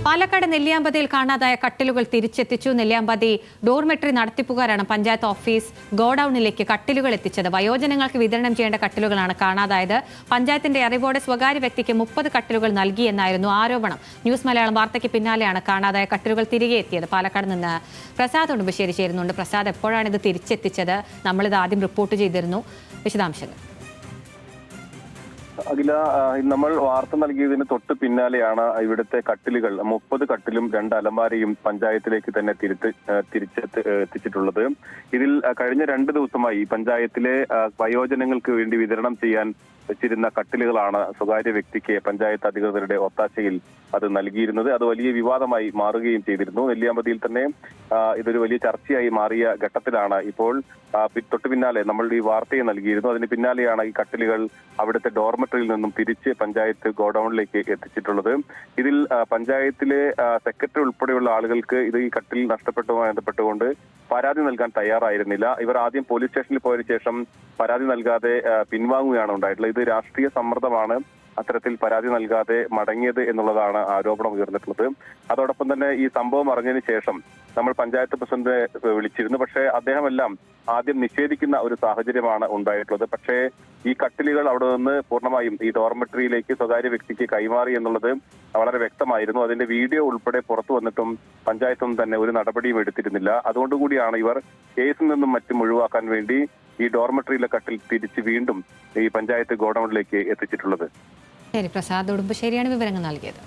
പാലക്കാട് നെല്ലിയാമ്പതിയിൽ കാണാതായ കട്ടിലുകൾ തിരിച്ചെത്തിച്ചു. Nelliyampathy dormitory നടത്തിപ്പുകാരാണ് panchayat office ഗോഡൌണിലേക്ക് കട്ടിലുകൾ എത്തിച്ചത്. വയോജനങ്ങൾക്ക് വിതരണം ചെയ്യേണ്ട കട്ടിലുകളാണ് കാണാതായത്. പഞ്ചായത്തിന്റെ അറിവോടെ സ്വകാര്യ വ്യക്തിക്ക് 30 കട്ടിലുകൾ നൽകിയെന്നായിരുന്നു ആരോപണം. ന്യൂസ് മലയാളം വാർത്തയ്ക്ക് പിന്നാലെയാണ് കാണാതായ കട്ടിലുകൾ തിരികെ എത്തിയത്. പാലക്കാട് നിന്ന് പ്രസാദ് ഉടുമ്പശ്ശേരി ചേരുന്നുണ്ട്. പ്രസാദ്, എപ്പോഴാണ് ഇത് തിരിച്ചെത്തിച്ചത്? നമ്മളിത് ആദ്യം റിപ്പോർട്ട് ചെയ്തിരുന്നു. വിശദാംശങ്ങൾ. അഖില, നമ്മൾ വാർത്ത നൽകിയതിന് തൊട്ട് പിന്നാലെയാണ് ഇവിടുത്തെ കട്ടിലുകൾ 30 കട്ടിലും 2 അലമാരയും പഞ്ചായത്തിലേക്ക് തന്നെ എത്തിച്ചിട്ടുള്ളത്. ഇതിൽ കഴിഞ്ഞ 2 ദിവസമായി പഞ്ചായത്തിലെ വയോജനങ്ങൾക്ക് വേണ്ടി വിതരണം ചെയ്യാൻ വെച്ചിരുന്ന കട്ടിലുകളാണ് സ്വകാര്യ വ്യക്തിക്ക് പഞ്ചായത്ത് അധികൃതരുടെ ഒത്താശയിൽ അത് നൽകിയിരുന്നത്. അത് വലിയ വിവാദമായി മാറുകയും ചെയ്തിരുന്നു. നെല്ലിയാമ്പതിയിൽ തന്നെ ഇതൊരു വലിയ ചർച്ചയായി മാറിയ ഘട്ടത്തിലാണ് ഇപ്പോൾ തൊട്ടു പിന്നാലെ നമ്മൾ ഈ വാർത്തയെ നൽകിയിരുന്നു. അതിന് പിന്നാലെയാണ് ഈ കട്ടിലുകൾ അവിടുത്തെ ഡോർമെട്രിയിൽ നിന്നും തിരിച്ച് പഞ്ചായത്ത് ഗോഡൌണിലേക്ക് എത്തിച്ചിട്ടുള്ളത്. ഇതിൽ പഞ്ചായത്തിലെ സെക്രട്ടറി ഉൾപ്പെടെയുള്ള ആളുകൾക്ക് ഈ കട്ടിൽ നഷ്ടപ്പെട്ടതുമായി ബന്ധപ്പെട്ടുകൊണ്ട് പരാതി നൽകാൻ തയ്യാറായിരുന്നില്ല. ഇവർ ആദ്യം പോലീസ് സ്റ്റേഷനിൽ പോയതിനു ശേഷം പരാതി നൽകാതെ പിൻവാങ്ങുകയാണ് ഉണ്ടായിട്ടുള്ളത്. ഇത് രാഷ്ട്രീയ സമ്മർദ്ദമാണ് അത്തരത്തിൽ പരാതി നൽകാതെ മടങ്ങിയത് എന്നുള്ളതാണ് ആരോപണം ഉയർന്നിട്ടുള്ളത്. അതോടൊപ്പം തന്നെ ഈ സംഭവം അറിഞ്ഞതിന് ശേഷം നമ്മൾ പഞ്ചായത്ത് പ്രസിഡന്റിനെ വിളിച്ചിരുന്നു. പക്ഷേ അദ്ദേഹമെല്ലാം ആദ്യം നിഷേധിക്കുന്ന ഒരു സാഹചര്യമാണ് ഉണ്ടായിട്ടുള്ളത്. പക്ഷേ ഈ കട്ടിലുകൾ അവിടെ നിന്ന് പൂർണ്ണമായും ഈ ഡോർമെട്രിയിലേക്ക് സ്വകാര്യ വ്യക്തിക്ക് കൈമാറി എന്നുള്ളത് വളരെ വ്യക്തമായിരുന്നു. അതിന്റെ വീഡിയോ ഉൾപ്പെടെ പുറത്തു വന്നിട്ടും പഞ്ചായത്തൊന്നും തന്നെ ഒരു നടപടിയും എടുത്തിരുന്നില്ല. അതുകൊണ്ടുകൂടിയാണ് ഇവർ കേസിൽ നിന്നും മറ്റും ഒഴിവാക്കാൻ വേണ്ടി ഈ ഡോർമെട്രിയിലെ കട്ടിൽ തിരിച്ച് വീണ്ടും ഈ പഞ്ചായത്ത് ഗോഡൌണിലേക്ക് എത്തിച്ചിട്ടുള്ളത്. ശരി, പ്രസാദ് ഉടുമ്പശ്ശേരിയാണ് വിവരങ്ങൾ നൽകിയത്.